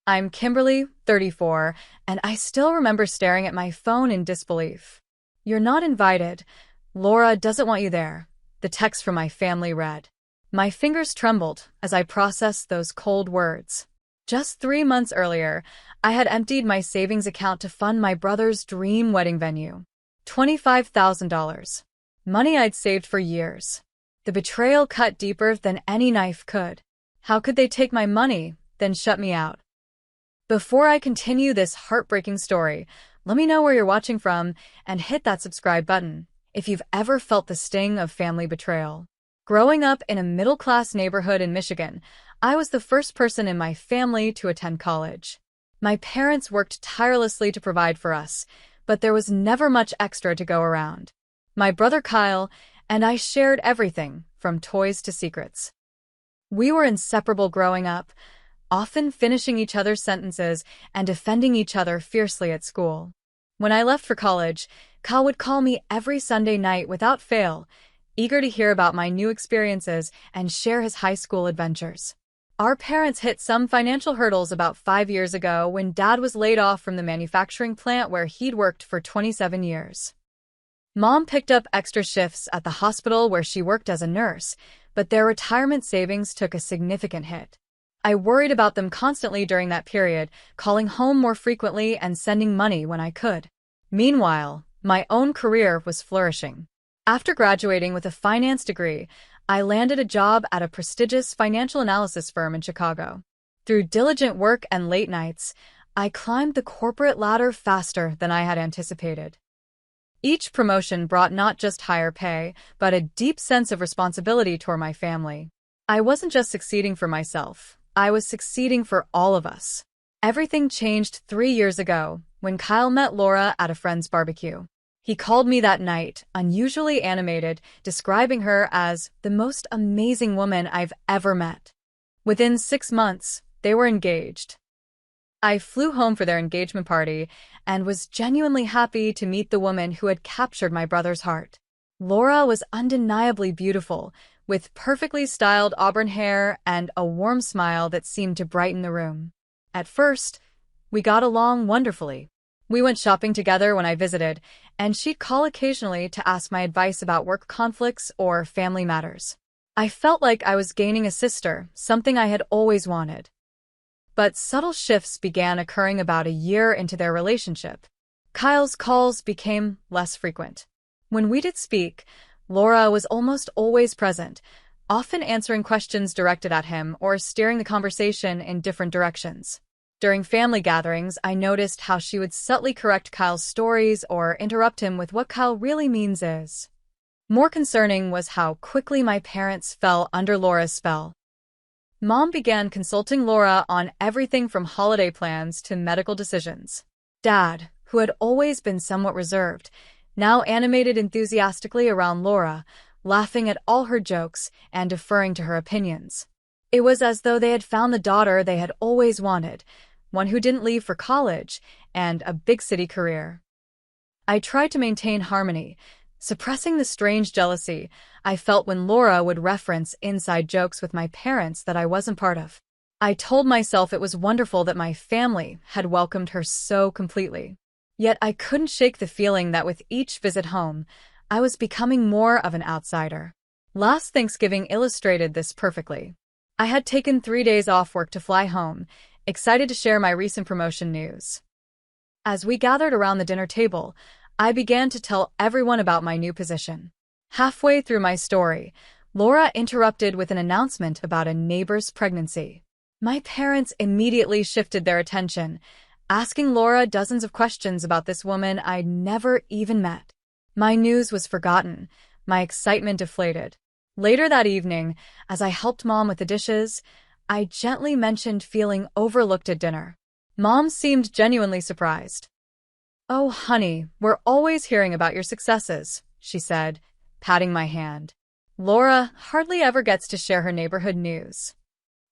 I'm Kimberly, 34, and I still remember staring at my phone in disbelief. "You're not invited. Laura doesn't want you there," the text from my family read. My fingers trembled as I processed those cold words. Just 3 months earlier, I had emptied my savings account to fund my brother's dream wedding venue. $25,000. Money I'd saved for years. The betrayal cut deeper than any knife could. How could they take my money, then shut me out? Before I continue this heartbreaking story, let me know where you're watching from and hit that subscribe button if you've ever felt the sting of family betrayal. Growing up in a middle-class neighborhood in Michigan, I was the first person in my family to attend college. My parents worked tirelessly to provide for us, but there was never much extra to go around. My brother Kyle and I shared everything, from toys to secrets. We were inseparable growing up, often finishing each other's sentences and defending each other fiercely at school. When I left for college, Kyle would call me every Sunday night without fail, eager to hear about my new experiences and share his high school adventures. Our parents hit some financial hurdles about 5 years ago when Dad was laid off from the manufacturing plant where he'd worked for 27 years. Mom picked up extra shifts at the hospital where she worked as a nurse, but their retirement savings took a significant hit. I worried about them constantly during that period, calling home more frequently and sending money when I could. Meanwhile, my own career was flourishing. After graduating with a finance degree, I landed a job at a prestigious financial analysis firm in Chicago. Through diligent work and late nights, I climbed the corporate ladder faster than I had anticipated. Each promotion brought not just higher pay, but a deep sense of responsibility toward my family. I wasn't just succeeding for myself. I was succeeding for all of us. Everything changed 3 years ago when Kyle met Laura at a friend's barbecue. He called me that night, unusually animated, describing her as the most amazing woman I've ever met. Within 6 months, they were engaged. I flew home for their engagement party and was genuinely happy to meet the woman who had captured my brother's heart. Laura was undeniably beautiful, with perfectly styled auburn hair and a warm smile that seemed to brighten the room. At first, we got along wonderfully. We went shopping together when I visited, and she'd call occasionally to ask my advice about work conflicts or family matters. I felt like I was gaining a sister, something I had always wanted. But subtle shifts began occurring about a year into their relationship. Kyle's calls became less frequent. When we did speak, Laura was almost always present, often answering questions directed at him or steering the conversation in different directions. During family gatherings, I noticed how she would subtly correct Kyle's stories or interrupt him with what Kyle really means is. More concerning was how quickly my parents fell under Laura's spell. Mom began consulting Laura on everything from holiday plans to medical decisions. Dad, who had always been somewhat reserved, now animated enthusiastically around Laura, laughing at all her jokes and deferring to her opinions. It was as though they had found the daughter they had always wanted, one who didn't leave for college and a big city career. I tried to maintain harmony, suppressing the strange jealousy I felt when Laura would reference inside jokes with my parents that I wasn't part of. I told myself it was wonderful that my family had welcomed her so completely. Yet I couldn't shake the feeling that with each visit home, I was becoming more of an outsider. Last Thanksgiving illustrated this perfectly. I had taken 3 days off work to fly home, excited to share my recent promotion news. As we gathered around the dinner table, I began to tell everyone about my new position. Halfway through my story, Laura interrupted with an announcement about a neighbor's pregnancy. My parents immediately shifted their attention, asking Laura dozens of questions about this woman I'd never even met. My news was forgotten, my excitement deflated. Later that evening, as I helped Mom with the dishes, I gently mentioned feeling overlooked at dinner. Mom seemed genuinely surprised. "Oh, honey, we're always hearing about your successes," she said, patting my hand. "Laura hardly ever gets to share her neighborhood news."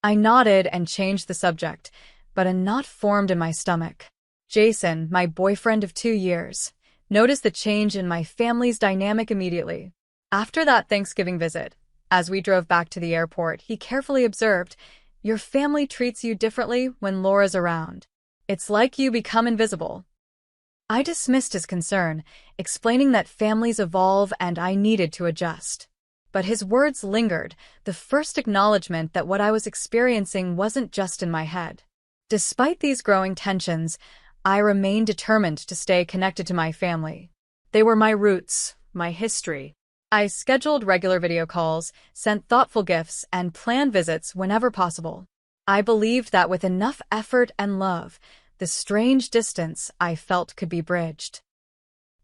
I nodded and changed the subject, but a knot formed in my stomach. Jason, my boyfriend of 2 years, noticed the change in my family's dynamic immediately. After that Thanksgiving visit, as we drove back to the airport, he carefully observed, Your family treats you differently when Laura's around. It's like you become invisible. I dismissed his concern, explaining that families evolve and I needed to adjust. But his words lingered, the first acknowledgement that what I was experiencing wasn't just in my head. Despite these growing tensions, I remained determined to stay connected to my family. They were my roots, my history. I scheduled regular video calls, sent thoughtful gifts, and planned visits whenever possible. I believed that with enough effort and love, the strange distance I felt could be bridged.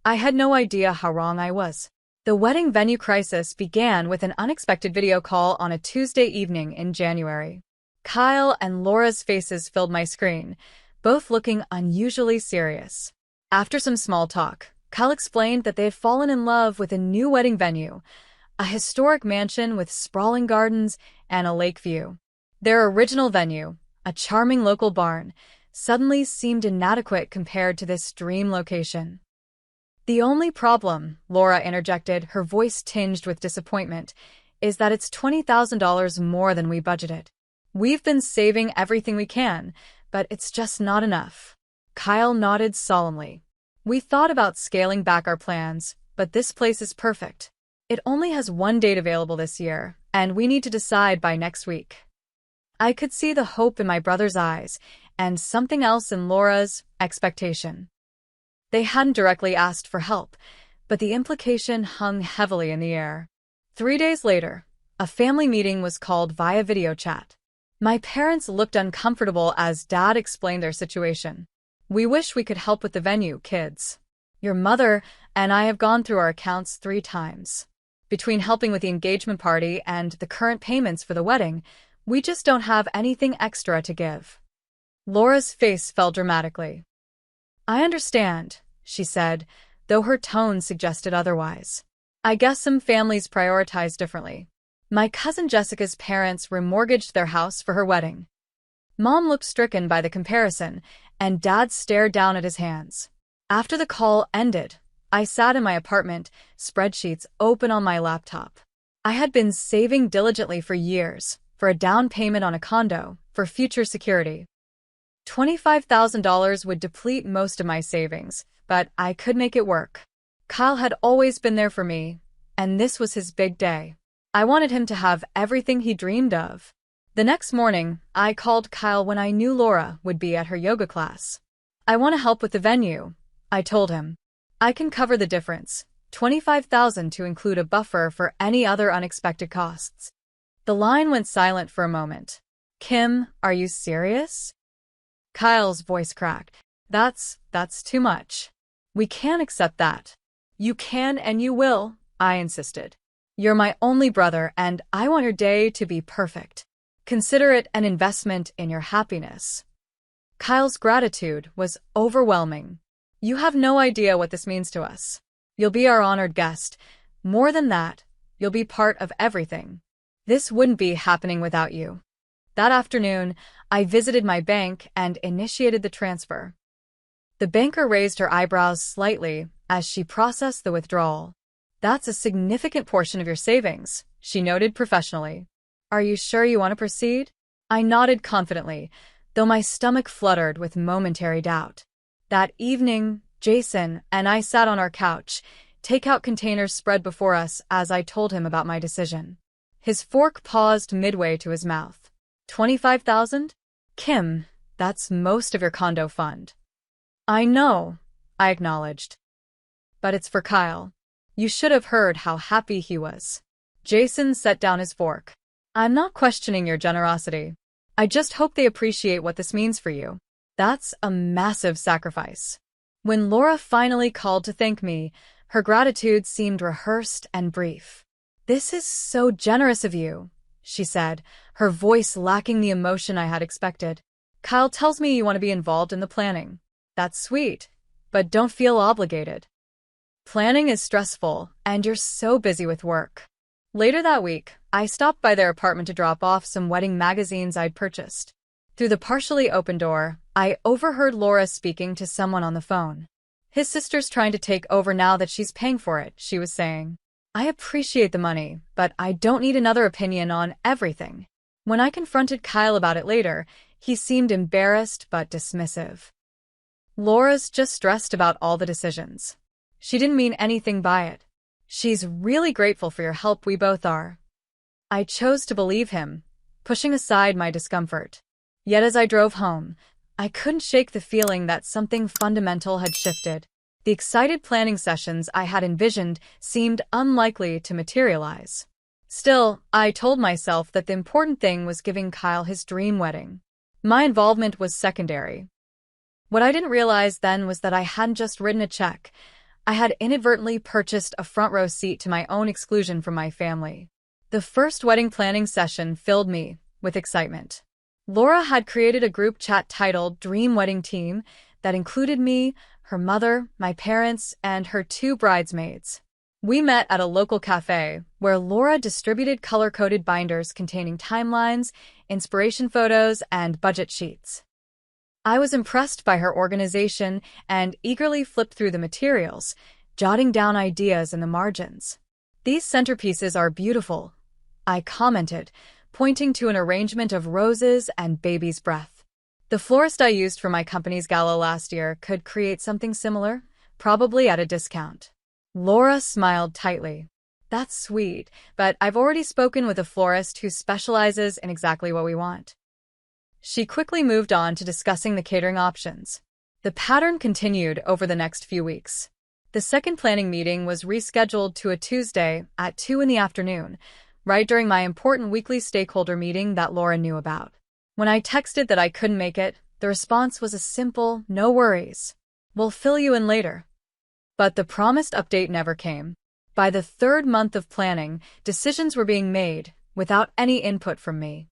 I had no idea how wrong I was. The wedding venue crisis began with an unexpected video call on a Tuesday evening in January. Kyle and Laura's faces filled my screen, both looking unusually serious. After some small talk, Kyle explained that they had fallen in love with a new wedding venue, a historic mansion with sprawling gardens and a lake view. Their original venue, a charming local barn, suddenly seemed inadequate compared to this dream location. The only problem, Laura interjected, her voice tinged with disappointment, is that it's $20,000 more than we budgeted. We've been saving everything we can, but it's just not enough. Kyle nodded solemnly. We thought about scaling back our plans, but this place is perfect. It only has one date available this year, and we need to decide by next week. I could see the hope in my brother's eyes, and something else in Laura's expectation. They hadn't directly asked for help, but the implication hung heavily in the air. 3 days later, a family meeting was called via video chat. My parents looked uncomfortable as Dad explained their situation. We wish we could help with the venue, kids. Your mother and I have gone through our accounts 3 times. Between helping with the engagement party and the current payments for the wedding, we just don't have anything extra to give. Laura's face fell dramatically. I understand, she said, though her tone suggested otherwise. I guess some families prioritize differently. My cousin Jessica's parents remortgaged their house for her wedding. Mom looked stricken by the comparison, and Dad stared down at his hands. After the call ended, I sat in my apartment, spreadsheets open on my laptop. I had been saving diligently for years, for a down payment on a condo, for future security. $25,000 would deplete most of my savings, but I could make it work. Kyle had always been there for me, and this was his big day. I wanted him to have everything he dreamed of. The next morning, I called Kyle when I knew Laura would be at her yoga class. I want to help with the venue, I told him. I can cover the difference, $25,000 to include a buffer for any other unexpected costs. The line went silent for a moment. Kim, are you serious? Kyle's voice cracked. That's too much. We can't accept that. You can and you will, I insisted. You're my only brother and I want your day to be perfect. Consider it an investment in your happiness. Kyle's gratitude was overwhelming. You have no idea what this means to us. You'll be our honored guest. More than that, you'll be part of everything. This wouldn't be happening without you. That afternoon, I visited my bank and initiated the transfer. The banker raised her eyebrows slightly as she processed the withdrawal. That's a significant portion of your savings, she noted professionally. Are you sure you want to proceed? I nodded confidently, though my stomach fluttered with momentary doubt. That evening, Jason and I sat on our couch, takeout containers spread before us as I told him about my decision. His fork paused midway to his mouth. $25,000? Kim, that's most of your condo fund. I know, I acknowledged. But it's for Kyle. You should have heard how happy he was. Jason set down his fork. I'm not questioning your generosity. I just hope they appreciate what this means for you. That's a massive sacrifice. When Laura finally called to thank me, her gratitude seemed rehearsed and brief. This is so generous of you, she said, her voice lacking the emotion I had expected. Kyle tells me you want to be involved in the planning. That's sweet, but don't feel obligated. Planning is stressful, and you're so busy with work. Later that week, I stopped by their apartment to drop off some wedding magazines I'd purchased. Through the partially open door, I overheard Laura speaking to someone on the phone. His sister's trying to take over now that she's paying for it, she was saying. I appreciate the money, but I don't need another opinion on everything. When I confronted Kyle about it later, he seemed embarrassed but dismissive. Laura's just stressed about all the decisions. She didn't mean anything by it. She's really grateful for your help, we both are. I chose to believe him, pushing aside my discomfort. Yet as I drove home, I couldn't shake the feeling that something fundamental had shifted. The excited planning sessions I had envisioned seemed unlikely to materialize. Still, I told myself that the important thing was giving Kyle his dream wedding. My involvement was secondary. What I didn't realize then was that I hadn't just written a check. I had inadvertently purchased a front row seat to my own exclusion from my family. The first wedding planning session filled me with excitement. Laura had created a group chat titled Dream Wedding Team that included me, her mother, my parents, and her 2 bridesmaids. We met at a local cafe where Laura distributed color-coded binders containing timelines, inspiration photos, and budget sheets. I was impressed by her organization and eagerly flipped through the materials, jotting down ideas in the margins. "These centerpieces are beautiful," I commented, pointing to an arrangement of roses and baby's breath. "The florist I used for my company's gala last year could create something similar, probably at a discount." Laura smiled tightly. "That's sweet, but I've already spoken with a florist who specializes in exactly what we want." She quickly moved on to discussing the catering options. The pattern continued over the next few weeks. The second planning meeting was rescheduled to a Tuesday at 2 in the afternoon, right during my important weekly stakeholder meeting that Laura knew about. When I texted that I couldn't make it, the response was a simple, "No worries. We'll fill you in later." But the promised update never came. By the 3rd month of planning, decisions were being made without any input from me.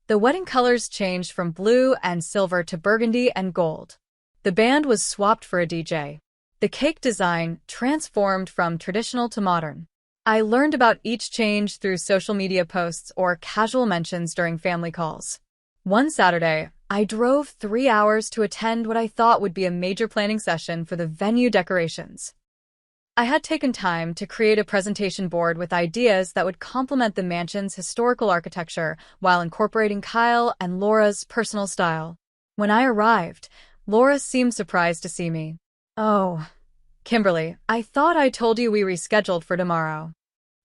The wedding colors changed from blue and silver to burgundy and gold. The band was swapped for a DJ. The cake design transformed from traditional to modern. I learned about each change through social media posts or casual mentions during family calls. One Saturday, I drove 3 hours to attend what I thought would be a major planning session for the venue decorations. I had taken time to create a presentation board with ideas that would complement the mansion's historical architecture while incorporating Kyle and Laura's personal style. When I arrived, Laura seemed surprised to see me. "Oh, Kimberly, I thought I told you we rescheduled for tomorrow."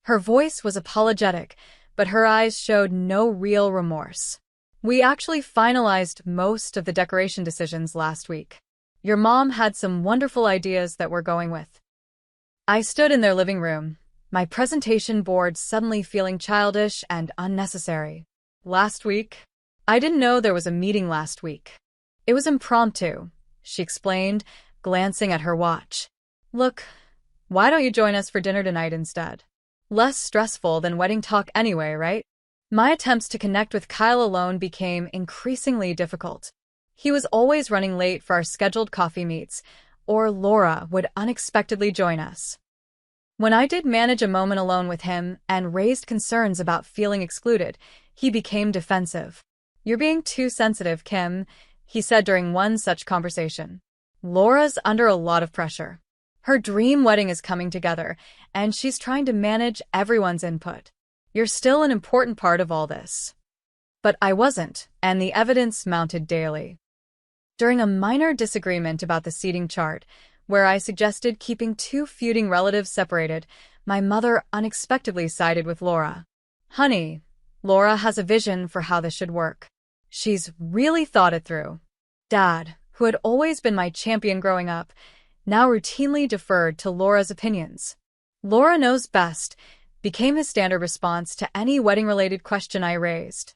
Her voice was apologetic, but her eyes showed no real remorse. "We actually finalized most of the decoration decisions last week. Your mom had some wonderful ideas that we're going with." I stood in their living room, my presentation board suddenly feeling childish and unnecessary. "Last week? I didn't know there was a meeting last week. It was impromptu," she explained, glancing at her watch. "Look, why don't you join us for dinner tonight instead? Less stressful than wedding talk anyway, right?" My attempts to connect with Kyle alone became increasingly difficult. He was always running late for our scheduled coffee meets, or Laura would unexpectedly join us. When I did manage a moment alone with him and raised concerns about feeling excluded, he became defensive. "You're being too sensitive, Kim," he said during one such conversation. "Laura's under a lot of pressure. Her dream wedding is coming together, and she's trying to manage everyone's input. You're still an important part of all this." But I wasn't, and the evidence mounted daily. During a minor disagreement about the seating chart, where I suggested keeping 2 feuding relatives separated, my mother unexpectedly sided with Laura. "Honey, Laura has a vision for how this should work. She's really thought it through." Dad, who had always been my champion growing up, now routinely deferred to Laura's opinions. "Laura knows best," became his standard response to any wedding-related question I raised.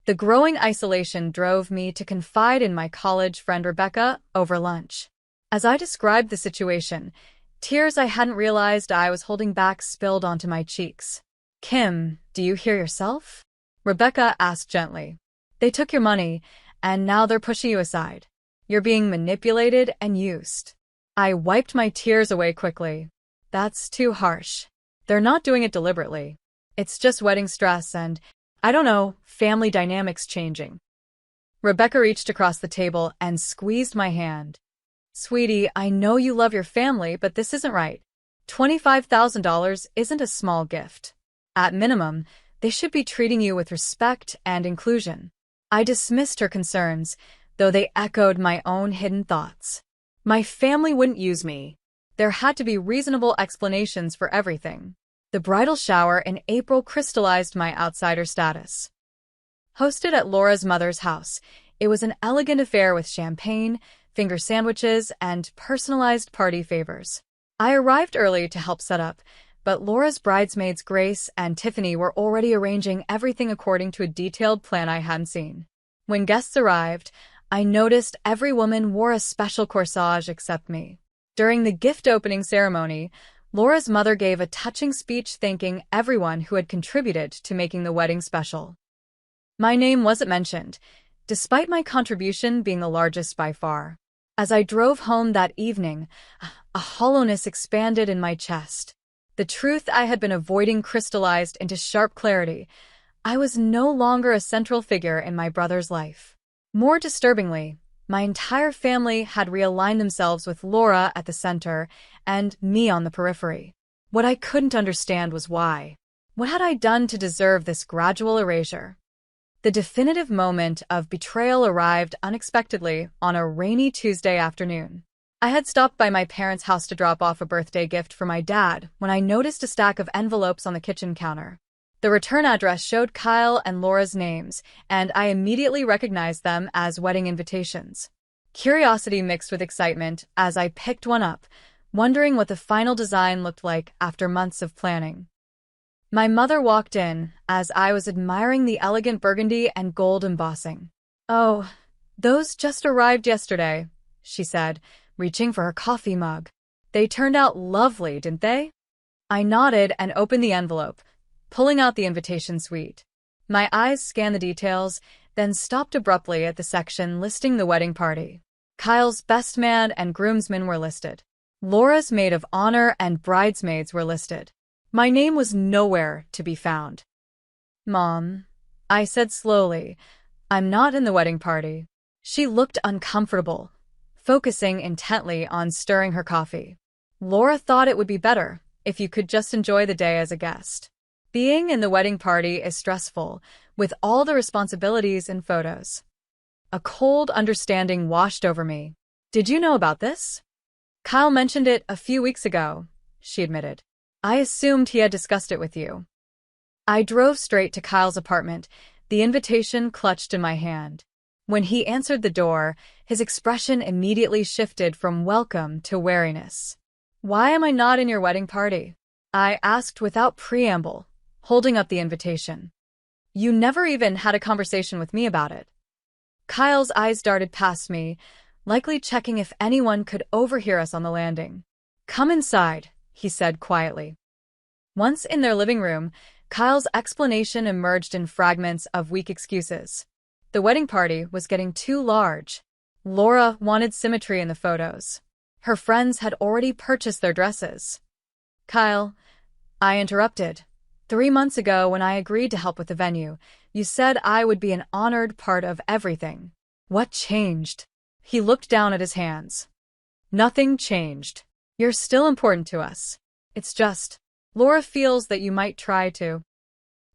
The growing isolation drove me to confide in my college friend Rebecca over lunch. As I described the situation, tears I hadn't realized I was holding back spilled onto my cheeks. "Kim, do you hear yourself?" Rebecca asked gently. "They took your money, and now they're pushing you aside. You're being manipulated and used." I wiped my tears away quickly. "That's too harsh. They're not doing it deliberately. It's just wedding stress and, I don't know, family dynamics changing." Rebecca reached across the table and squeezed my hand. "Sweetie, I know you love your family, but this isn't right. $25,000 isn't a small gift. At minimum, They should be treating you with respect and inclusion. I dismissed her concerns, though they echoed my own hidden thoughts. My family wouldn't use me. There had to be reasonable explanations for everything. The bridal shower in April crystallized my outsider status. Hosted at Laura's mother's house, it was an elegant affair with champagne, finger sandwiches, and personalized party favors. I arrived early to help set up, but Laura's bridesmaids Grace and Tiffany were already arranging everything according to a detailed plan I hadn't seen. When guests arrived, I noticed every woman wore a special corsage except me. During the gift opening ceremony, Laura's mother gave a touching speech thanking everyone who had contributed to making the wedding special. My name wasn't mentioned, despite my contribution being the largest by far. As I drove home that evening, a hollowness expanded in my chest. The truth I had been avoiding crystallized into sharp clarity. I was no longer a central figure in my brother's life. More disturbingly, my entire family had realigned themselves with Laura at the center and me on the periphery. What I couldn't understand was why. What had I done to deserve this gradual erasure? The definitive moment of betrayal arrived unexpectedly on a rainy Tuesday afternoon. I had stopped by my parents' house to drop off a birthday gift for my dad when I noticed a stack of envelopes on the kitchen counter. The return address showed Kyle and Laura's names, and I immediately recognized them as wedding invitations. Curiosity mixed with excitement as I picked one up, wondering what the final design looked like after months of planning. My mother walked in as I was admiring the elegant burgundy and gold embossing. "Oh, those just arrived yesterday," she said, reaching for her coffee mug. "They turned out lovely, didn't they?" I nodded and opened the envelope, pulling out the invitation suite. My eyes scanned the details, then stopped abruptly at the section listing the wedding party. Kyle's best man and groomsmen were listed. Laura's maid of honor and bridesmaids were listed. My name was nowhere to be found. "Mom," I said slowly, "I'm not in the wedding party." She looked uncomfortable, focusing intently on stirring her coffee. "Laura thought it would be better if you could just enjoy the day as a guest. Being in the wedding party is stressful, with all the responsibilities and photos." A cold understanding washed over me. "Did you know about this?" "Kyle mentioned it a few weeks ago," she admitted. "I assumed he had discussed it with you." I drove straight to Kyle's apartment, the invitation clutched in my hand. When he answered the door, his expression immediately shifted from welcome to wariness. "Why am I not in your wedding party?" I asked without preamble, holding up the invitation. "You never even had a conversation with me about it." Kyle's eyes darted past me, likely checking if anyone could overhear us on the landing. "Come inside," he said quietly. Once in their living room, Kyle's explanation emerged in fragments of weak excuses. The wedding party was getting too large. Laura wanted symmetry in the photos. Her friends had already purchased their dresses. "Kyle," I interrupted. "3 months ago, when I agreed to help with the venue, you said I would be an honored part of everything. What changed?" He looked down at his hands. "Nothing changed. You're still important to us. It's just, Laura feels that you might try to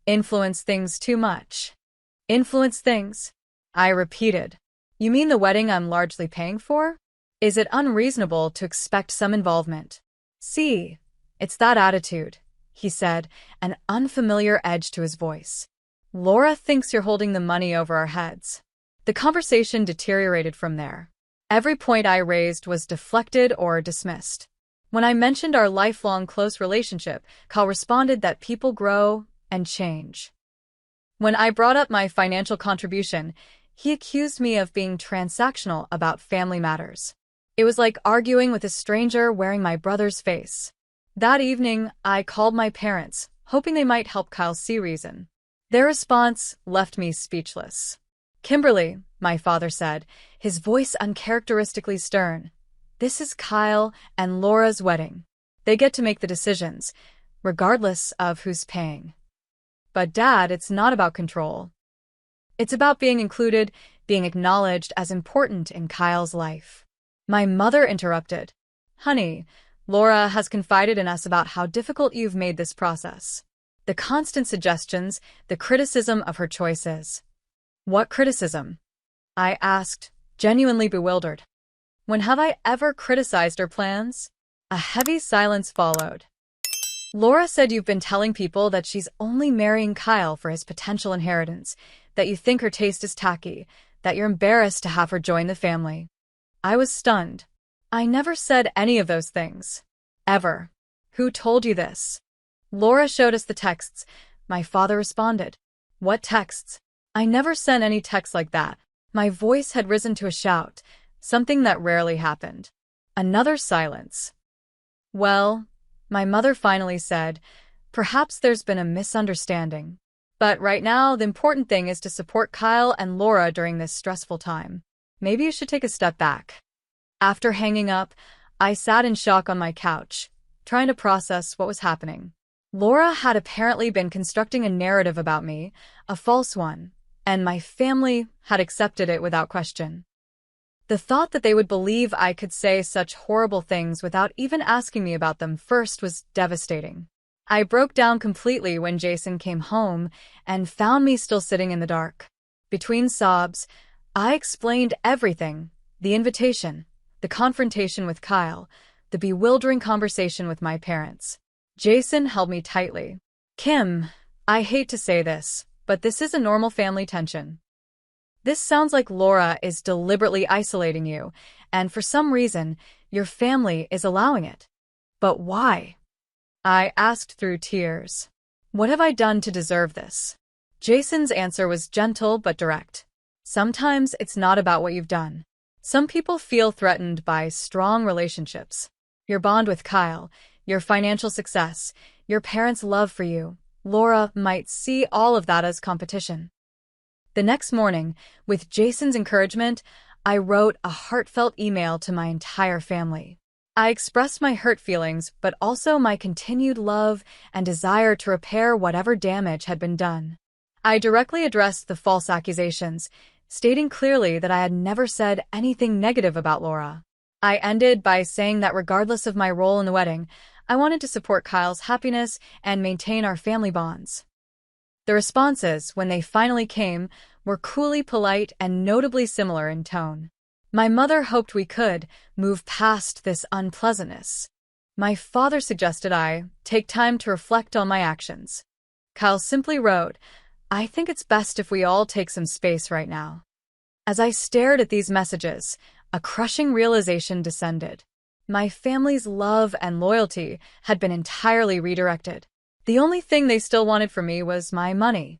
influence things too much." "Influence things?" I repeated. "You mean the wedding I'm largely paying for? Is it unreasonable to expect some involvement?" "See, it's that attitude," he said, an unfamiliar edge to his voice. "Laura thinks you're holding the money over our heads." The conversation deteriorated from there. Every point I raised was deflected or dismissed. When I mentioned our lifelong close relationship, Kyle responded that people grow and change. When I brought up my financial contribution, he accused me of being transactional about family matters. It was like arguing with a stranger wearing my brother's face. That evening, I called my parents, hoping they might help Kyle see reason. Their response left me speechless. "Kimberly," my father said, his voice uncharacteristically stern, "this is Kyle and Laura's wedding. They get to make the decisions, regardless of who's paying." "But Dad, it's not about control. It's about being included, being acknowledged as important in Kyle's life." My mother interrupted. "Honey, Laura has confided in us about how difficult you've made this process. The constant suggestions, the criticism of her choices. What criticism? I asked, genuinely bewildered. When have I ever criticized her plans? A heavy silence followed. Laura said you've been telling people that she's only marrying Kyle for his potential inheritance, that you think her taste is tacky, that you're embarrassed to have her join the family. I was stunned. I never said any of those things. Ever. Who told you this? Laura showed us the texts. My father responded. What texts? I never sent any texts like that. My voice had risen to a shout, something that rarely happened. Another silence. Well, my mother finally said, perhaps there's been a misunderstanding. But right now, the important thing is to support Kyle and Laura during this stressful time. Maybe you should take a step back. After hanging up, I sat in shock on my couch, trying to process what was happening. Laura had apparently been constructing a narrative about me, a false one, and my family had accepted it without question. The thought that they would believe I could say such horrible things without even asking me about them first was devastating. I broke down completely when Jason came home and found me still sitting in the dark. Between sobs, I explained everything: the invitation, the confrontation with Kyle, the bewildering conversation with my parents. Jason held me tightly. Kim, I hate to say this, but this is a normal family tension. This sounds like Laura is deliberately isolating you, and for some reason, your family is allowing it. But why? I asked through tears. What have I done to deserve this? Jason's answer was gentle but direct. Sometimes it's not about what you've done. Some people feel threatened by strong relationships. Your bond with Kyle, your financial success, your parents' love for you. Laura might see all of that as competition. The next morning, with Jason's encouragement, I wrote a heartfelt email to my entire family. I expressed my hurt feelings, but also my continued love and desire to repair whatever damage had been done. I directly addressed the false accusations, stating clearly that I had never said anything negative about Laura. I ended by saying that regardless of my role in the wedding, I wanted to support Kyle's happiness and maintain our family bonds. The responses, when they finally came, were coolly polite and notably similar in tone. My mother hoped we could move past this unpleasantness. My father suggested I take time to reflect on my actions. Kyle simply wrote, I think it's best if we all take some space right now. As I stared at these messages, a crushing realization descended. My family's love and loyalty had been entirely redirected. The only thing they still wanted from me was my money.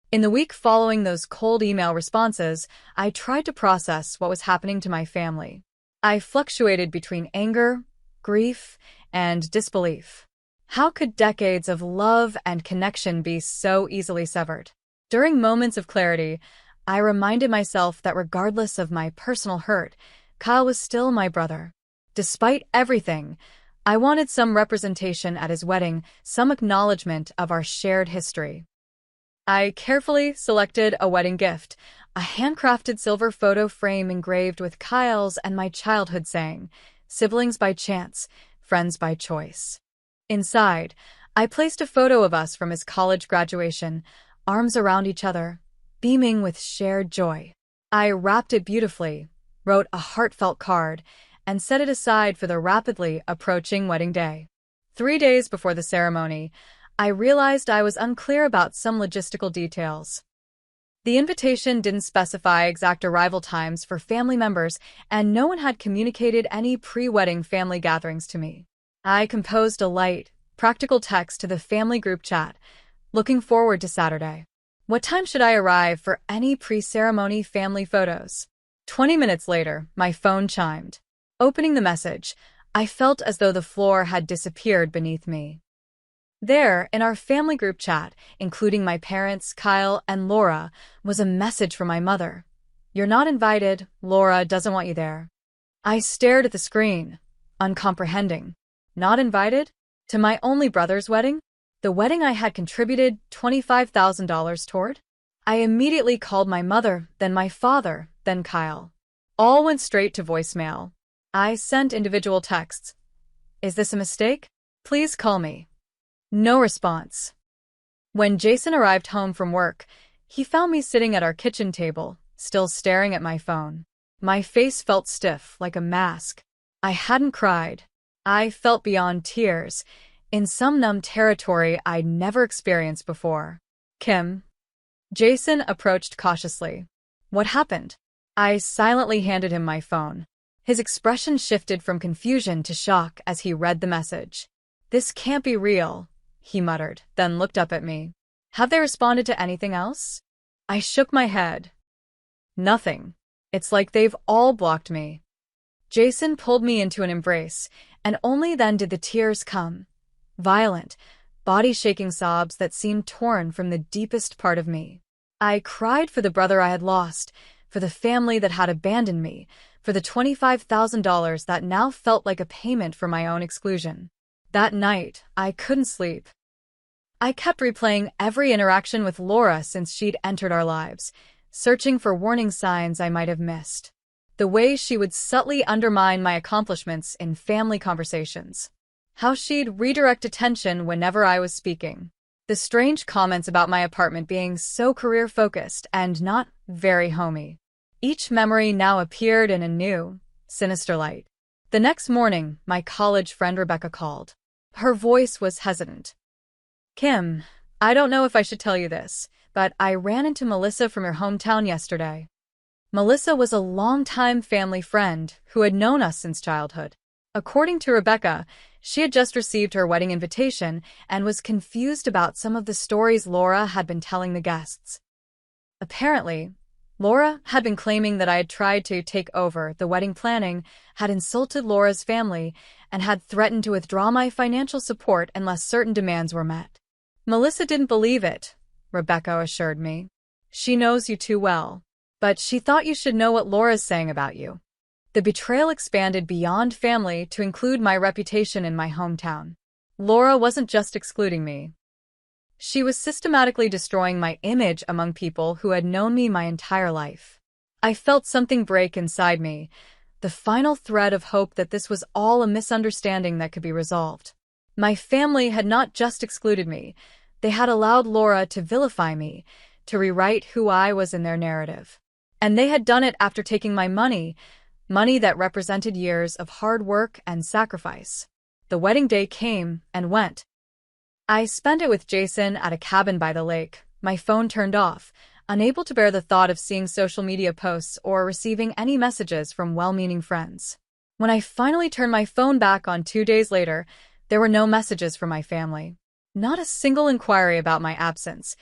In the week following those cold email responses, I tried to process what was happening to my family. I fluctuated between anger, grief, and disbelief. How could decades of love and connection be so easily severed? During moments of clarity, I reminded myself that regardless of my personal hurt, Kyle was still my brother. Despite everything, I wanted some representation at his wedding, some acknowledgement of our shared history. I carefully selected a wedding gift, a handcrafted silver photo frame engraved with Kyle's and my childhood saying, siblings by chance, friends by choice. Inside, I placed a photo of us from his college graduation, arms around each other, beaming with shared joy. I wrapped it beautifully, wrote a heartfelt card, and set it aside for the rapidly approaching wedding day. 3 days before the ceremony, I realized I was unclear about some logistical details. The invitation didn't specify exact arrival times for family members, and no one had communicated any pre-wedding family gatherings to me. I composed a light, practical text to the family group chat, looking forward to Saturday. What time should I arrive for any pre-ceremony family photos? 20 minutes later, my phone chimed. Opening the message, I felt as though the floor had disappeared beneath me. There, in our family group chat, including my parents, Kyle, and Laura, was a message from my mother. You're not invited. Laura doesn't want you there. I stared at the screen, uncomprehending. Not invited? To my only brother's wedding? The wedding I had contributed $25,000 toward? I immediately called my mother, then my father, then Kyle. All went straight to voicemail. I sent individual texts. Is this a mistake? Please call me. No response. When Jason arrived home from work, he found me sitting at our kitchen table, still staring at my phone. My face felt stiff, like a mask. I hadn't cried. I felt beyond tears, in some numb territory I'd never experienced before. Kim. Jason approached cautiously. What happened? I silently handed him my phone. His expression shifted from confusion to shock as he read the message. This can't be real, he muttered, then looked up at me. Have they responded to anything else? I shook my head. Nothing. It's like they've all blocked me. Jason pulled me into an embrace, and only then did the tears come. Violent, body-shaking sobs that seemed torn from the deepest part of me. I cried for the brother I had lost, for the family that had abandoned me, for the $25,000 that now felt like a payment for my own exclusion. That night, I couldn't sleep. I kept replaying every interaction with Laura since she'd entered our lives, searching for warning signs I might have missed. The way she would subtly undermine my accomplishments in family conversations. How she'd redirect attention whenever I was speaking. The strange comments about my apartment being so career-focused and not very homey. Each memory now appeared in a new, sinister light. The next morning, my college friend Rebecca called. Her voice was hesitant. Kim, I don't know if I should tell you this, but I ran into Melissa from your hometown yesterday. Melissa was a longtime family friend who had known us since childhood. According to Rebecca, she had just received her wedding invitation and was confused about some of the stories Laura had been telling the guests. Apparently, Laura had been claiming that I had tried to take over the wedding planning, had insulted Laura's family, and had threatened to withdraw my financial support unless certain demands were met. Melissa didn't believe it, Rebecca assured me. She knows you too well. But she thought you should know what Laura's saying about you. The betrayal expanded beyond family to include my reputation in my hometown. Laura wasn't just excluding me. She was systematically destroying my image among people who had known me my entire life. I felt something break inside me, the final thread of hope that this was all a misunderstanding that could be resolved. My family had not just excluded me, they had allowed Laura to vilify me, to rewrite who I was in their narrative. And they had done it after taking my money that represented years of hard work and sacrifice. The wedding day came and went. I spent it with Jason at a cabin by the lake, my phone turned off, unable to bear the thought of seeing social media posts or receiving any messages from well-meaning friends. When I finally turned my phone back on 2 days later, there were no messages from my family. Not a single inquiry about my absence,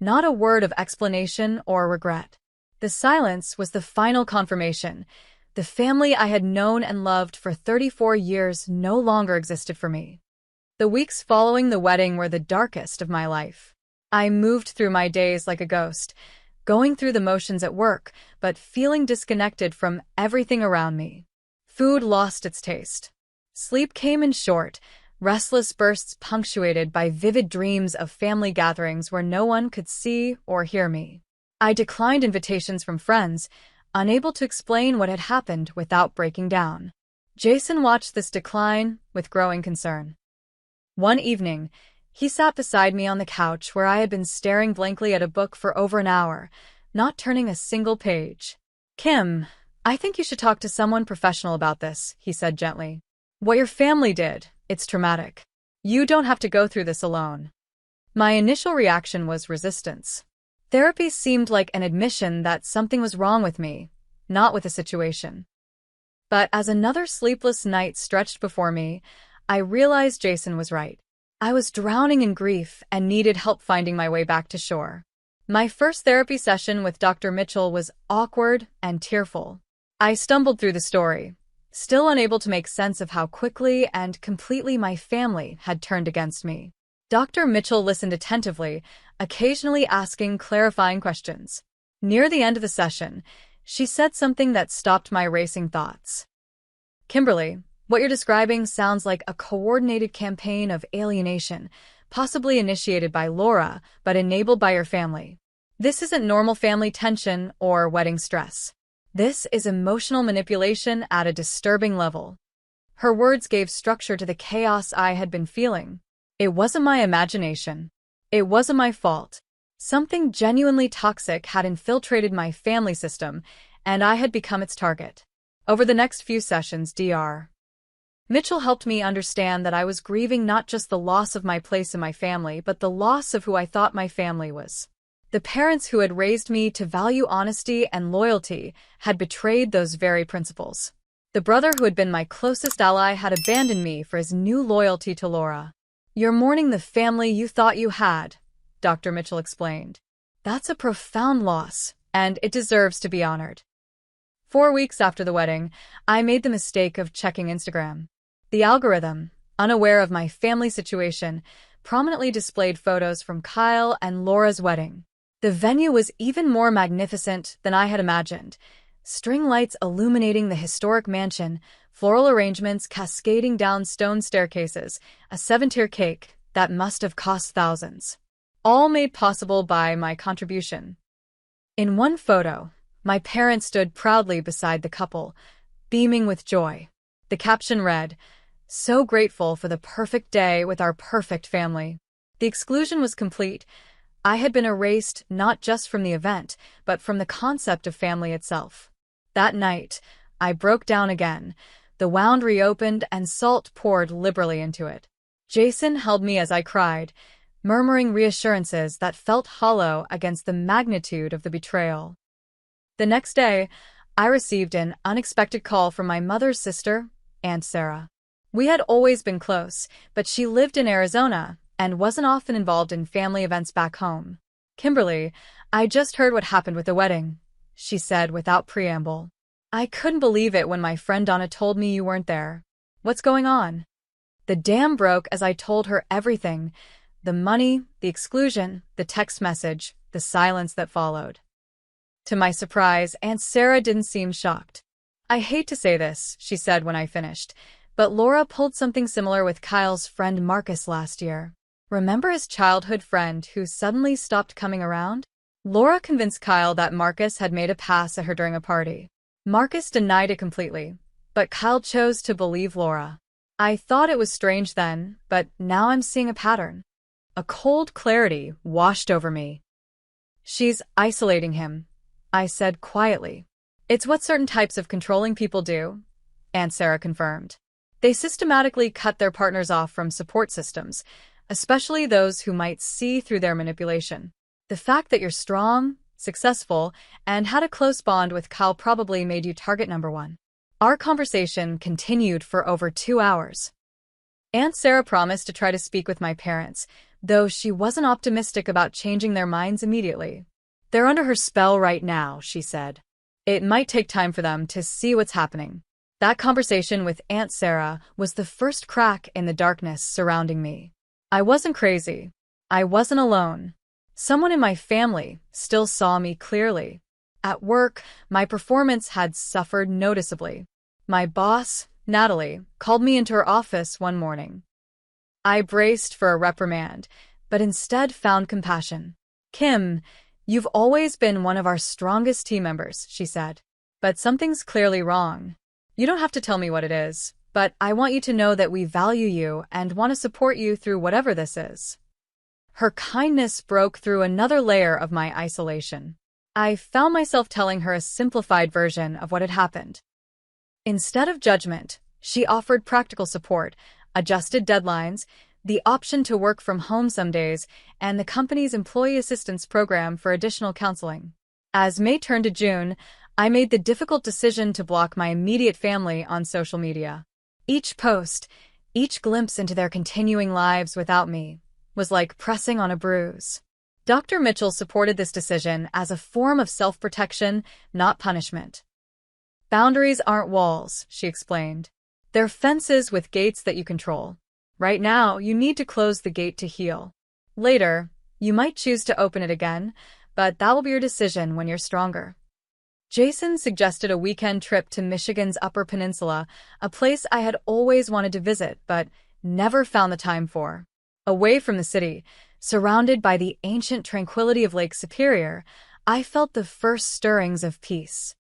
not a word of explanation or regret. The silence was the final confirmation. The family I had known and loved for 34 years no longer existed for me. The weeks following the wedding were the darkest of my life. I moved through my days like a ghost, going through the motions at work, but feeling disconnected from everything around me. Food lost its taste. Sleep came in short, restless bursts punctuated by vivid dreams of family gatherings where no one could see or hear me. I declined invitations from friends, unable to explain what had happened without breaking down. Jason watched this decline with growing concern. One evening, he sat beside me on the couch where I had been staring blankly at a book for over an hour, not turning a single page. Kim, I think you should talk to someone professional about this, he said gently. What your family did, it's traumatic. You don't have to go through this alone. My initial reaction was resistance. Therapy seemed like an admission that something was wrong with me, not with the situation. But as another sleepless night stretched before me, I realized Jason was right. I was drowning in grief and needed help finding my way back to shore. My first therapy session with Dr. Mitchell was awkward and tearful. I stumbled through the story, still unable to make sense of how quickly and completely my family had turned against me. Dr. Mitchell listened attentively, occasionally asking clarifying questions. Near the end of the session, she said something that stopped my racing thoughts. Kimberly, what you're describing sounds like a coordinated campaign of alienation, possibly initiated by Laura, but enabled by your family. This isn't normal family tension or wedding stress. This is emotional manipulation at a disturbing level. Her words gave structure to the chaos I had been feeling. It wasn't my imagination. It wasn't my fault. Something genuinely toxic had infiltrated my family system, and I had become its target. Over the next few sessions, Dr. Mitchell helped me understand that I was grieving not just the loss of my place in my family, but the loss of who I thought my family was. The parents who had raised me to value honesty and loyalty had betrayed those very principles. The brother who had been my closest ally had abandoned me for his new loyalty to Laura. "You're mourning the family you thought you had," Dr. Mitchell explained. "That's a profound loss, and it deserves to be honored." 4 weeks after the wedding, I made the mistake of checking Instagram. The algorithm, unaware of my family situation, prominently displayed photos from Kyle and Laura's wedding. The venue was even more magnificent than I had imagined. String lights illuminating the historic mansion, floral arrangements cascading down stone staircases, a 7-tier cake that must have cost thousands. All made possible by my contribution. In one photo, my parents stood proudly beside the couple, beaming with joy. The caption read, "So grateful for the perfect day with our perfect family." The exclusion was complete. I had been erased not just from the event, but from the concept of family itself. That night, I broke down again. The wound reopened and salt poured liberally into it. Jason held me as I cried, murmuring reassurances that felt hollow against the magnitude of the betrayal. The next day, I received an unexpected call from my mother's sister, Aunt Sarah. We had always been close, but she lived in Arizona and wasn't often involved in family events back home. "Kimberly, I just heard what happened with the wedding," she said without preamble. "I couldn't believe it when my friend Donna told me you weren't there. What's going on?" The dam broke as I told her everything: the money, the exclusion, the text message, the silence that followed. To my surprise, Aunt Sarah didn't seem shocked. "I hate to say this," she said when I finished, "but Laura pulled something similar with Kyle's friend Marcus last year. Remember his childhood friend who suddenly stopped coming around? Laura convinced Kyle that Marcus had made a pass at her during a party. Marcus denied it completely, but Kyle chose to believe Laura. I thought it was strange then, but now I'm seeing a pattern." A cold clarity washed over me. "She's isolating him," I said quietly. "It's what certain types of controlling people do," Aunt Sarah confirmed. "They systematically cut their partners off from support systems, especially those who might see through their manipulation. The fact that you're strong, successful, and had a close bond with Kyle probably made you target number one." Our conversation continued for over 2 hours. Aunt Sarah promised to try to speak with my parents, though she wasn't optimistic about changing their minds immediately. "They're under her spell right now," she said. "It might take time for them to see what's happening." That conversation with Aunt Sarah was the first crack in the darkness surrounding me. I wasn't crazy. I wasn't alone. Someone in my family still saw me clearly. At work, my performance had suffered noticeably. My boss, Natalie, called me into her office one morning. I braced for a reprimand, but instead found compassion. "Kim, you've always been one of our strongest team members," she said. "But something's clearly wrong. You don't have to tell me what it is, but I want you to know that we value you and want to support you through whatever this is." Her kindness broke through another layer of my isolation. I found myself telling her a simplified version of what had happened. Instead of judgment, she offered practical support, adjusted deadlines, the option to work from home some days, and the company's employee assistance program for additional counseling. As May turned to June, I made the difficult decision to block my immediate family on social media. Each post, each glimpse into their continuing lives without me, was like pressing on a bruise. Dr. Mitchell supported this decision as a form of self-protection, not punishment. "Boundaries aren't walls," she explained. "They're fences with gates that you control. Right now, you need to close the gate to heal. Later, you might choose to open it again, but that will be your decision when you're stronger." Jason suggested a weekend trip to Michigan's Upper Peninsula, a place I had always wanted to visit but never found the time for. Away from the city, surrounded by the ancient tranquility of Lake Superior, I felt the first stirrings of peace.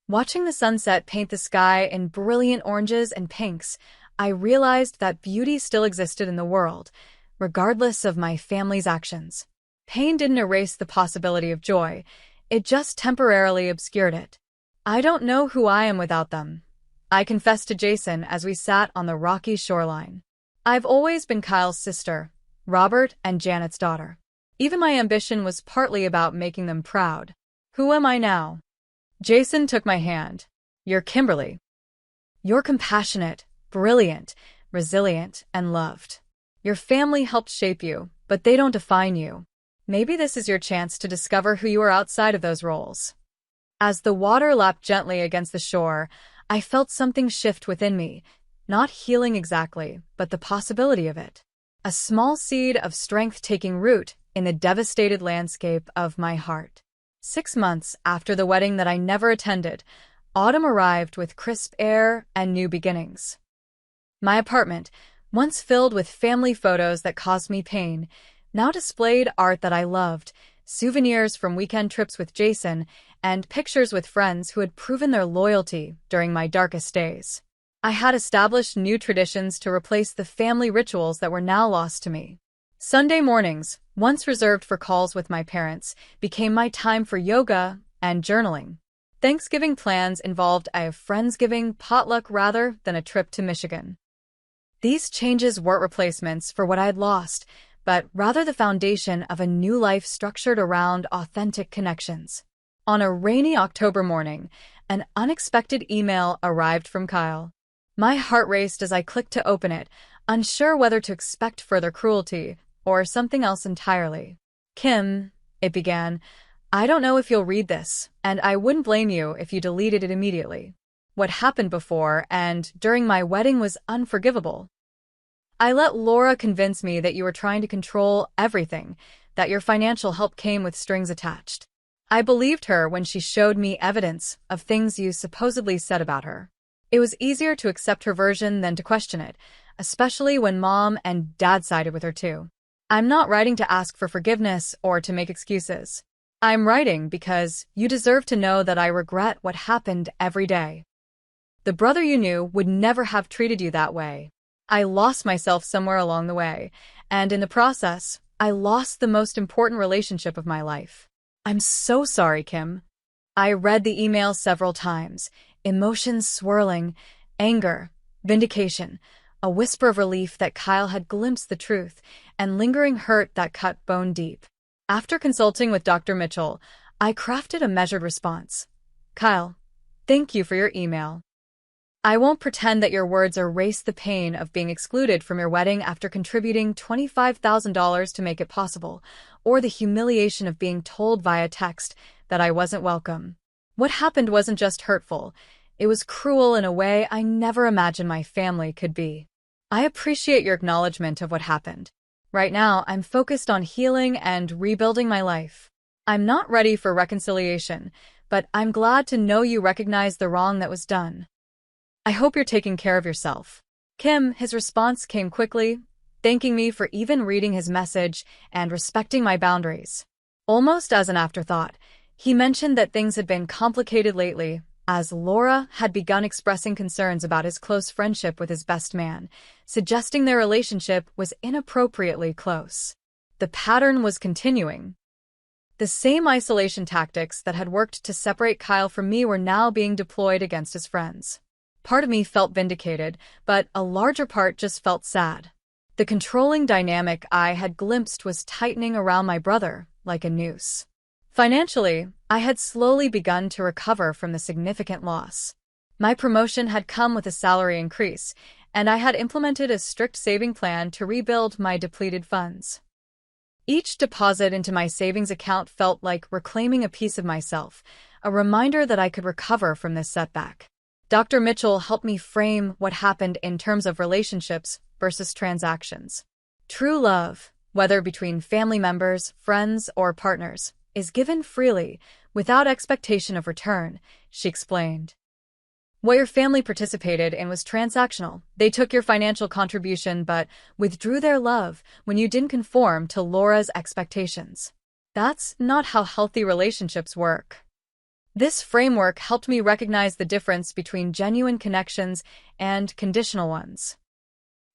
Watching the sunset paint the sky in brilliant oranges and pinks, I realized that beauty still existed in the world, regardless of my family's actions. Pain didn't erase the possibility of joy, it just temporarily obscured it. I don't know who I am without them, I confessed to Jason as we sat on the rocky shoreline. I've always been Kyle's sister, Robert and Janet's daughter. Even my ambition was partly about making them proud. Who am I now? Jason took my hand. You're Kimberly. You're compassionate, brilliant, resilient, and loved. Your family helped shape you, but they don't define you. Maybe this is your chance to discover who you are outside of those roles. As the water lapped gently against the shore, I felt something shift within me, not healing exactly, but the possibility of it. A small seed of strength taking root in the devastated landscape of my heart. 6 months after the wedding that I never attended, autumn arrived with crisp air and new beginnings. My apartment, once filled with family photos that caused me pain, now displayed art that I loved, souvenirs from weekend trips with Jason, and pictures with friends who had proven their loyalty during my darkest days. I had established new traditions to replace the family rituals that were now lost to me. Sunday mornings, once reserved for calls with my parents, became my time for yoga and journaling. Thanksgiving plans involved a Friendsgiving potluck rather than a trip to Michigan. These changes weren't replacements for what I had lost, but rather the foundation of a new life structured around authentic connections. On a rainy October morning, an unexpected email arrived from Kyle. My heart raced as I clicked to open it, unsure whether to expect further cruelty or something else entirely. Kim, it began, I don't know if you'll read this, and I wouldn't blame you if you deleted it immediately. What happened before and during my wedding was unforgivable. I let Laura convince me that you were trying to control everything, that your financial help came with strings attached. I believed her when she showed me evidence of things you supposedly said about her. It was easier to accept her version than to question it, especially when Mom and Dad sided with her too. I'm not writing to ask for forgiveness or to make excuses. I'm writing because you deserve to know that I regret what happened every day. The brother you knew would never have treated you that way. I lost myself somewhere along the way, and in the process, I lost the most important relationship of my life. I'm so sorry, Kim. I read the email several times, emotions swirling, anger, vindication, a whisper of relief that Kyle had glimpsed the truth, and lingering hurt that cut bone deep. After consulting with Dr. Mitchell, I crafted a measured response. Kyle, thank you for your email. I won't pretend that your words erase the pain of being excluded from your wedding after contributing $25,000 to make it possible, or the humiliation of being told via text that I wasn't welcome. What happened wasn't just hurtful, it was cruel in a way I never imagined my family could be. I appreciate your acknowledgement of what happened. Right now, I'm focused on healing and rebuilding my life. I'm not ready for reconciliation, but I'm glad to know you recognize the wrong that was done. I hope you're taking care of yourself. Kim, his response came quickly, thanking me for even reading his message and respecting my boundaries. Almost as an afterthought, he mentioned that things had been complicated lately, as Laura had begun expressing concerns about his close friendship with his best man, suggesting their relationship was inappropriately close. The pattern was continuing. The same isolation tactics that had worked to separate Kyle from me were now being deployed against his friends. Part of me felt vindicated, but a larger part just felt sad. The controlling dynamic I had glimpsed was tightening around my brother, like a noose. Financially, I had slowly begun to recover from the significant loss. My promotion had come with a salary increase, and I had implemented a strict saving plan to rebuild my depleted funds. Each deposit into my savings account felt like reclaiming a piece of myself, a reminder that I could recover from this setback. Dr. Mitchell helped me frame what happened in terms of relationships versus transactions. True love, whether between family members, friends, or partners, is given freely, without expectation of return, she explained. What your family participated in was transactional. They took your financial contribution but withdrew their love when you didn't conform to Laura's expectations. That's not how healthy relationships work. This framework helped me recognize the difference between genuine connections and conditional ones.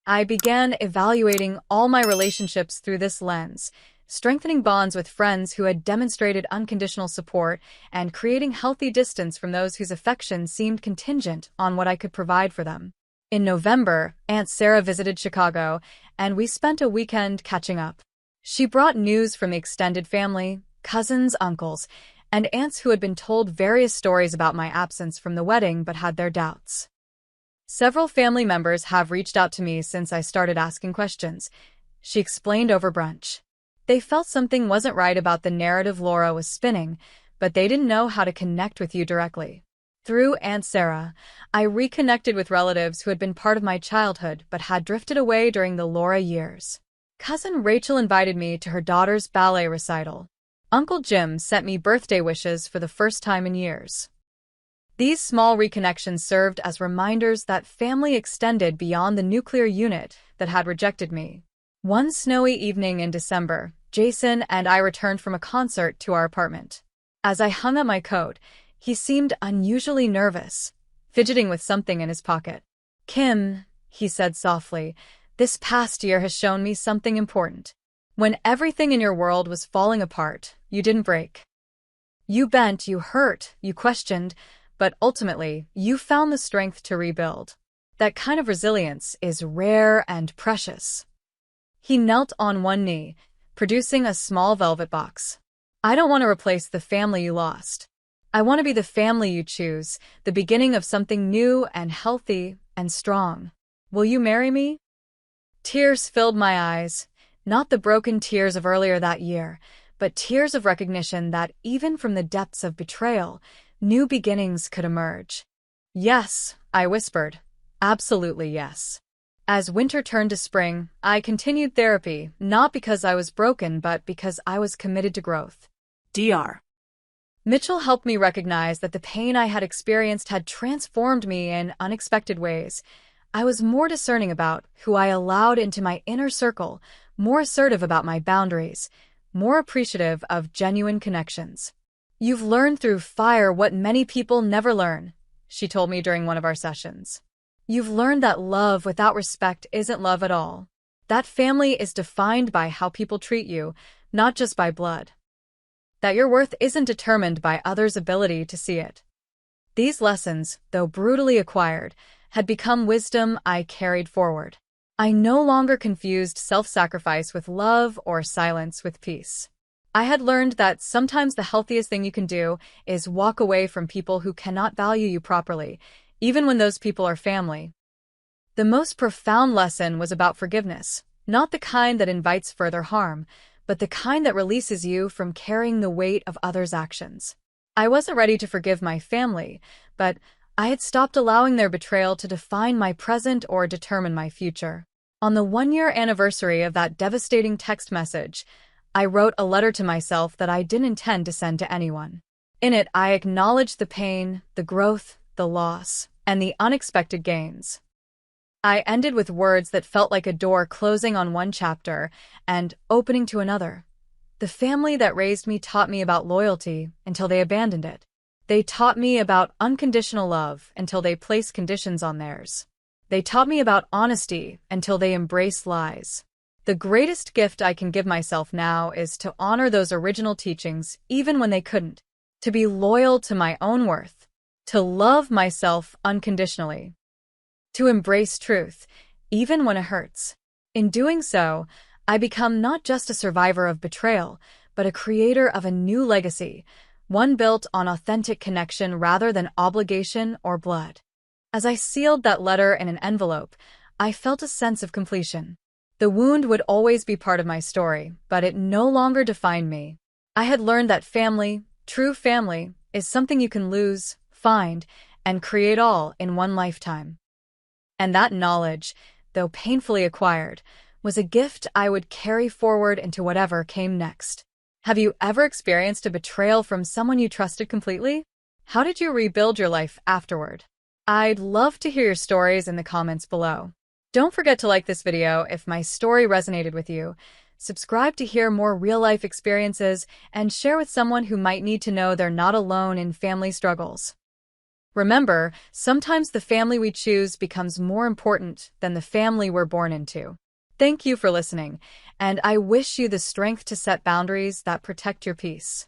I began evaluating all my relationships through this lens, strengthening bonds with friends who had demonstrated unconditional support and creating healthy distance from those whose affection seemed contingent on what I could provide for them. In November, Aunt Sarah visited Chicago, and we spent a weekend catching up. She brought news from the extended family, cousins, uncles, and aunts who had been told various stories about my absence from the wedding but had their doubts. Several family members have reached out to me since I started asking questions, she explained over brunch. They felt something wasn't right about the narrative Laura was spinning, but they didn't know how to connect with you directly. Through Aunt Sarah, I reconnected with relatives who had been part of my childhood but had drifted away during the Laura years. Cousin Rachel invited me to her daughter's ballet recital. Uncle Jim sent me birthday wishes for the first time in years. These small reconnections served as reminders that family extended beyond the nuclear unit that had rejected me. One snowy evening in December, Jason and I returned from a concert to our apartment. As I hung up my coat, he seemed unusually nervous, fidgeting with something in his pocket. "Kim," he said softly, "this past year has shown me something important. When everything in your world was falling apart, you didn't break. You bent, you hurt, you questioned, but ultimately, you found the strength to rebuild. That kind of resilience is rare and precious." He knelt on one knee, producing a small velvet box. "I don't want to replace the family you lost. I want to be the family you choose, the beginning of something new and healthy and strong. Will you marry me?" Tears filled my eyes, not the broken tears of earlier that year, but tears of recognition that even from the depths of betrayal, new beginnings could emerge. "Yes," I whispered. "Absolutely yes." As winter turned to spring, I continued therapy, not because I was broken, but because I was committed to growth. Dr. Mitchell helped me recognize that the pain I had experienced had transformed me in unexpected ways. I was more discerning about who I allowed into my inner circle, more assertive about my boundaries, more appreciative of genuine connections. "You've learned through fire what many people never learn," she told me during one of our sessions. "You've learned that love without respect isn't love at all. That family is defined by how people treat you, not just by blood. That your worth isn't determined by others' ability to see it." These lessons, though brutally acquired, had become wisdom I carried forward. I no longer confused self-sacrifice with love or silence with peace. I had learned that sometimes the healthiest thing you can do is walk away from people who cannot value you properly, even when those people are family. The most profound lesson was about forgiveness, not the kind that invites further harm, but the kind that releases you from carrying the weight of others' actions. I wasn't ready to forgive my family, but I had stopped allowing their betrayal to define my present or determine my future. On the one-year anniversary of that devastating text message, I wrote a letter to myself that I didn't intend to send to anyone. In it, I acknowledged the pain, the growth, the loss, and the unexpected gains. I ended with words that felt like a door closing on one chapter and opening to another. The family that raised me taught me about loyalty until they abandoned it. They taught me about unconditional love until they placed conditions on theirs. They taught me about honesty until they embraced lies. The greatest gift I can give myself now is to honor those original teachings even when they couldn't, to be loyal to my own worth, to love myself unconditionally, to embrace truth, even when it hurts. In doing so, I become not just a survivor of betrayal, but a creator of a new legacy, one built on authentic connection rather than obligation or blood. As I sealed that letter in an envelope, I felt a sense of completion. The wound would always be part of my story, but it no longer defined me. I had learned that family, true family, is something you can lose, find, and create all in one lifetime. And that knowledge, though painfully acquired, was a gift I would carry forward into whatever came next. Have you ever experienced a betrayal from someone you trusted completely? How did you rebuild your life afterward? I'd love to hear your stories in the comments below. Don't forget to like this video if my story resonated with you, subscribe to hear more real-life experiences, and share with someone who might need to know they're not alone in family struggles. Remember, sometimes the family we choose becomes more important than the family we're born into. Thank you for listening, and I wish you the strength to set boundaries that protect your peace.